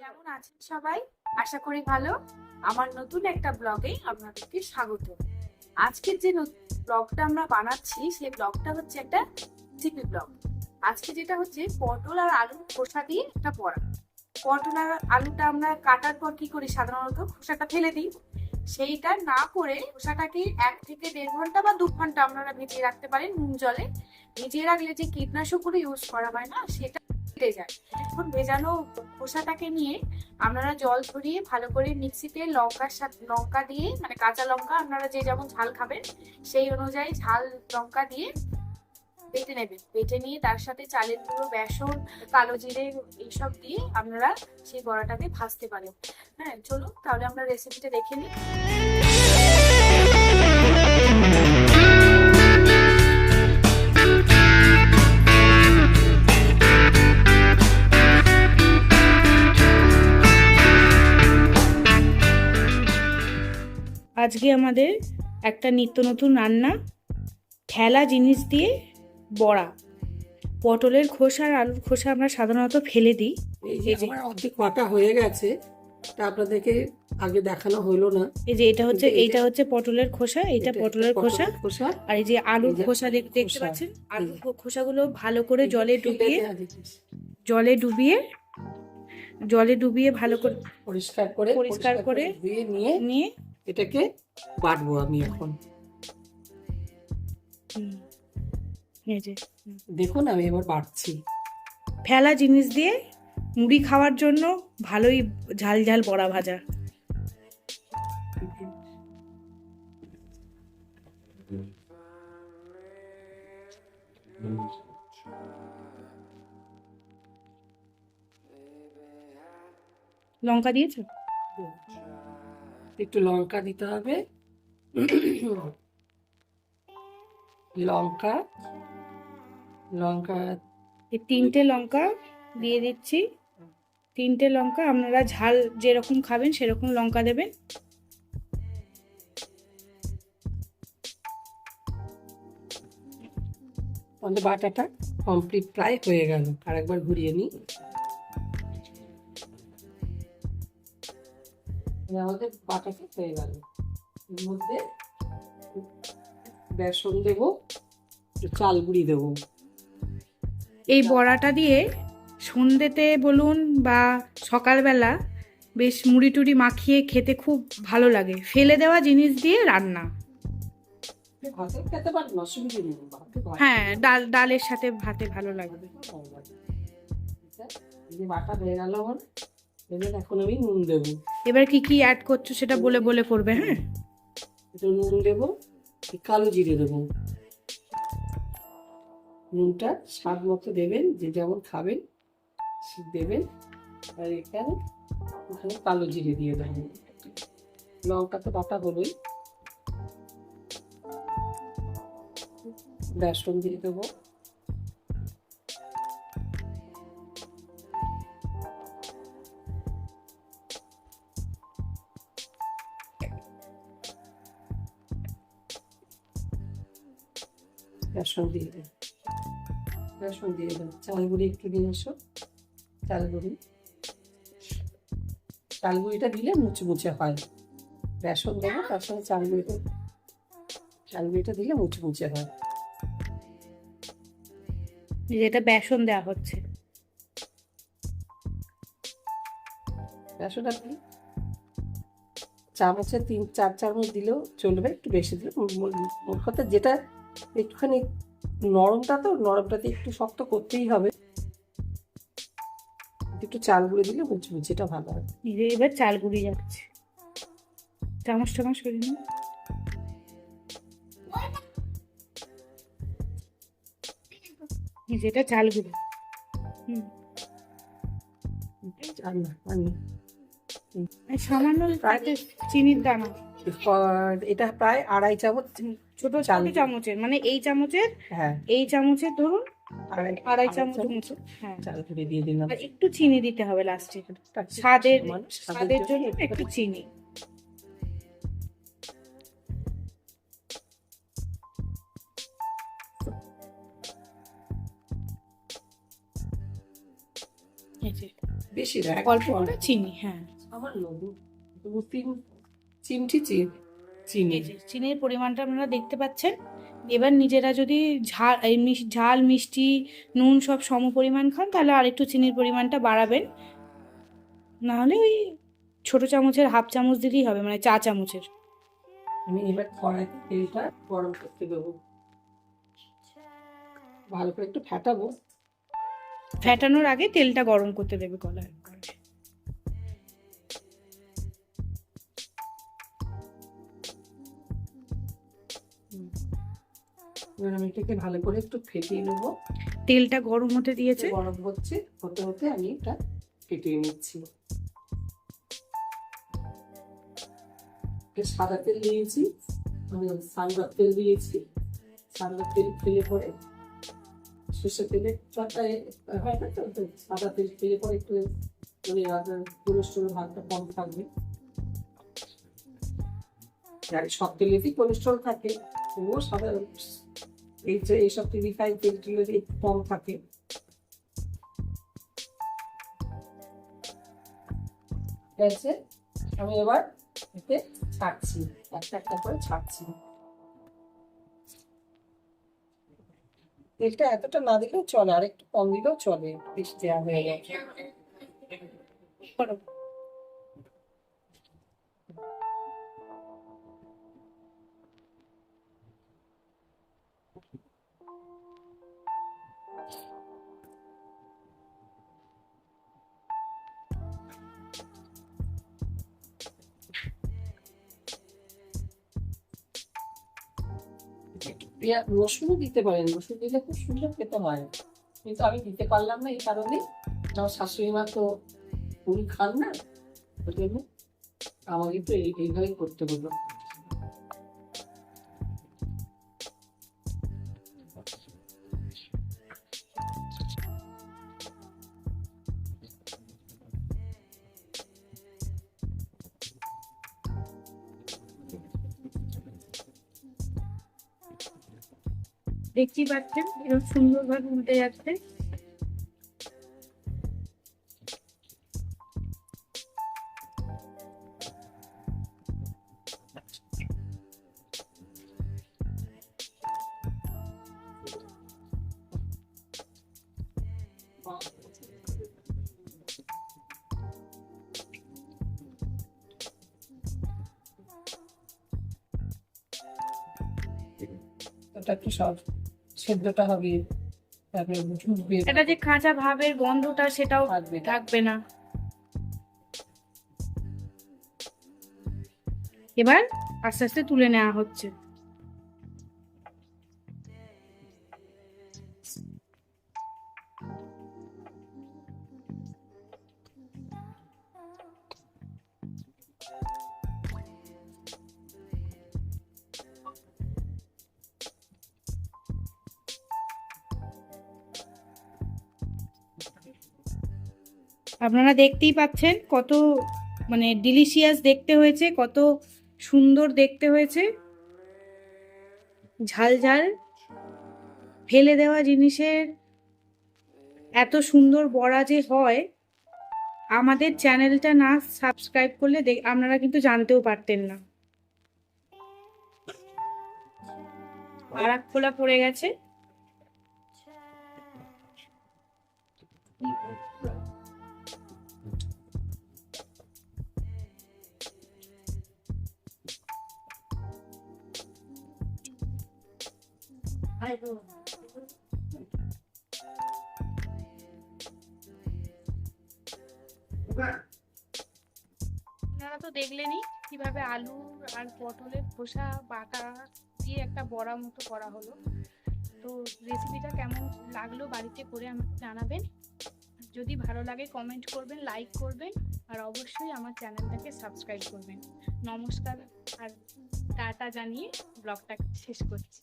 কেমন আছেন সবাই? আশা করি ভালো। আমার নতুন একটা ব্লগে আপনাদেরকে স্বাগত। আজকের যে ব্লগটা আমরা বানাচ্ছি সেই ব্লগটা হচ্ছে একটা রেসিপি ব্লগ। আজকে যেটা হচ্ছে পটল আর আলুর খোসা দিয়ে একটা বড়া। পটল আর আলুটা আমরা কাটার পর কি করি, সাধারণত খোসাটা ফেলে দিই। সেইটা না করে খোসাটাকে 1 থেকে 1.5 ঘন্টা বা 2 ঘন্টা আপনারা ভিজিয়ে রাখতে পারেন নুন জলে। ভিজিয়ে রাখলে যে কীটনাশকগুলো ইউজ করা হয় না, সেটা কেটে যায়। এখন ভেজানো খোসাটাকে নিয়ে আপনারা জল ঝরিয়ে ভালো করে মিক্সিতে লঙ্কার সাথে লঙ্কা দিয়ে, মানে কাঁচা লঙ্কা আপনারা যে যেমন ঝাল খাবেন সেই অনুযায়ী ঝাল লঙ্কা দিয়ে বেটে নেবেন। বেটে নিয়ে তার সাথে চালের গুঁড়ো, বেসন, কালো জিরে এইসব দিয়ে আপনারা সেই বড়াটাকে ভাজতে পারেন। হ্যাঁ, চলুন তাহলে আমরা রেসিপিটা দেখে নিই। আজকে আমাদের একটা নিত্য নতুন রান্না, ঠেলা জিনিস দিয়ে বড়া। পটলের খোসা আর আলুর খোসা আমরা সাধারণত ফেলে দিই। এই যে আমার অর্ধেক কাটা হয়ে গেছে, তা আপনাদেরকে আগে দেখানো হলো না। এই যে এইটা হচ্ছে পটলের খোসা, এইটা পটলের খোসা। আর এই যে আলুর খোসা দেখতে পাচ্ছেন, আলুর খোসাগুলো ভালো করে জলে ডুবিয়ে ভালো করে পরিষ্কার করে ধুয়ে নিয়ে এটাকে বাটবো আমি এখন। এই যে দেখুন আমি এবার বাটছি। ফেলা জিনিস দিয়ে মুড়ি খাওয়ার জন্য ভালোই ঝাল ঝাল বড়া ভাজা। লঙ্কা দিয়েছো? একটু লঙ্কা দিতে হবে। লঙ্কা এই 3টে লঙ্কা দিয়ে দিচ্ছি। 3টে লঙ্কা, আপনারা ঝাল যেরকম খাবেন সেরকম লঙ্কা দেবেন। আমাদের বাটাটা কমপ্লিট প্রায় হয়ে গেল। আরেকবার ঘুরিয়ে নিই। আমাদের বাটাটা হয়ে গেল। এর মধ্যে বেসন দেবো, চাল গুঁড়ি দেবো। এই বড়াটা দিয়ে সন্ধ্যেতে বলুন বা সকালবেলা বেশ মুড়ি টুড়ি মাখিয়ে খেতে খুব ভালো লাগে। ফেলে দেওয়া জিনিস দিয়ে রান্না। খেতে পারেন, অসুবিধা নেই। হ্যাঁ, ডালের সাথে ভাতে ভালো লাগবে। বাটা হয়ে গেল আমার। এবার এখন আমি নুন দেবো। এবার কি কি অ্যাড করছো সেটা বলে বলে করবে। হ্যাঁ, একটু নুন দেবো, কালো জিরে দেবো। নুনটা স্বাদ মতো দেবেন, যে যেমন খাবেন দেবেন। আর এখানে কালো জিরে দিয়ে দেবেন। লঙ্কা তো বাটা হলোই। বেসন দিয়ে দেবো। বেসন দিয়ে দেবো। চাল গুঁড়ি একটু দিয়ে আসো। চাল গুঁড়িটা দিলে মুচমুচে হয়। বেসন দেবো, তার সঙ্গে চাল গুঁড়িটা দিলে মুচমুচে হয়। যেটা বেসন দেওয়া হচ্ছে, বেসনটা দিই চামচে 3-4 চামচ দিলেও চলবে, একটু বেশি দিলে। মোট কথা যেটা একটুখানি নরমটাতে একটু শক্ত করতেই হবে। একটু চাল গুঁড়ি দিলে মুচমুচেটা ভালো হয়। এবার চাল গুঁড়ি যাচ্ছে, চামচ করে নিন। যেটা চাল গুঁড়ি, সামান্য চিনির দানা। এটা প্রায় 2.5 চামচ, ছোট চামচের, মানে এই চামচের, হ্যাঁ এই চামচের ধরুন 2.5 চামচ মতো। হ্যাঁ, চাল গুঁড়ি দিয়ে দিলাম। আর একটু চিনি দিতে হবে লাস্টে, স্বাদের জন্য একটু চিনি। বেশ বেশি না, অল্প করে চিনি, হ্যাঁ আমার লবু 2-3 চিমটি চিনি। এই যে চিনির পরিমাণটা আপনারা দেখতে পাচ্ছেন। এবার নিজেরা যদি ঝাল ঝাল মিষ্টি নুন সব সম পরিমাণ খান তাহলে আর একটু চিনির পরিমাণটা বাড়াবেন, নাহলে ওই ছোট চামচের হাফ চামচ দিলেই হবে, মানে চা চামচের। আমি এবার কড়াইতে তেলটা গরম করতে দেবো, ভালো করে একটু ফাটাবো। ফ্যাটানোর আগে তেলটা গরম করতে দেবে কড়াই। এবার আমি এটাকে ভালো করে একটু ফেটিয়ে নেবো। তেলটা গরম হতে দিয়েছে, গরম হচ্ছে, হতে হতে আমি এটা ফেটিয়ে নিচ্ছি। সাদা তেল দিয়েছি, আমি সানরাইজ তেল দিয়েছি। সানরাইজ তেল ফেলে পরে সর্ষের তেলে চটায় হয় না, তো সাদা তেল ফেলে পরে একটু মানে কোলেস্ট্রল ভাগটা কম থাকবে। আর সব তেলেতেই কোলেস্ট্রল থাকে, তবুও সাদা এইসব রিফাইন তেলগুলো একটু কম থাকে। ঠিক আছে, আমি এবার এতে ছাড়ছি, একটা একটা করে ছাড়ছি। তেলটা এতটা না দিলেও চলে, আর একটু কম দিলেও চলে, বেশি দেওয়া হয়ে গেছে। রসুনও দিতে পারেন, রসুন দিলে খুব সুন্দর খেতে হয়, কিন্তু আমি দিতে পারলাম না এই কারণে, আমার শাশুড়ি মা তো পুরি খান না, ওই জন্য আমাকে তো এইভাবেই করতে হলো। দেখতেই পাচ্ছেন এরকম সুন্দরভাবে উল্টে যাচ্ছে। ওটা একটু সব সেদ্ধটা হবে, তারপরে ঢুকবে, এটা যে কাঁচা ভাবের গন্ধটা সেটাও থাকবে না। থাকবে না। এবার আস্তে আস্তে তুলে নেওয়া হচ্ছে। আপনারা দেখতেই পাচ্ছেন কত মানে ডিলিশিয়াস দেখতে হয়েছে, কত সুন্দর দেখতে হয়েছে। ঝাল ঝাল ফেলে দেওয়া জিনিসের এত সুন্দর বড়া যে হয়, আমাদের চ্যানেলটা না সাবস্ক্রাইব করলে আপনারা কিন্তু জানতেও পারতেন না। আর এক খোলা পড়ে গেছে। আপনারা তো দেখলেনই কিভাবে আলু আর পটলের খোসা বাটা দিয়ে একটা বড়া মতো করা হলো। তো রেসিপিটা কেমন লাগলো বাড়িতে করে আমাকে জানাবেন। যদি ভালো লাগে কমেন্ট করবেন, লাইক করবেন, আর অবশ্যই আমার চ্যানেলটাকে সাবস্ক্রাইব করবেন। নমস্কার আর টাটা জানিয়ে ব্লগটা শেষ করছি।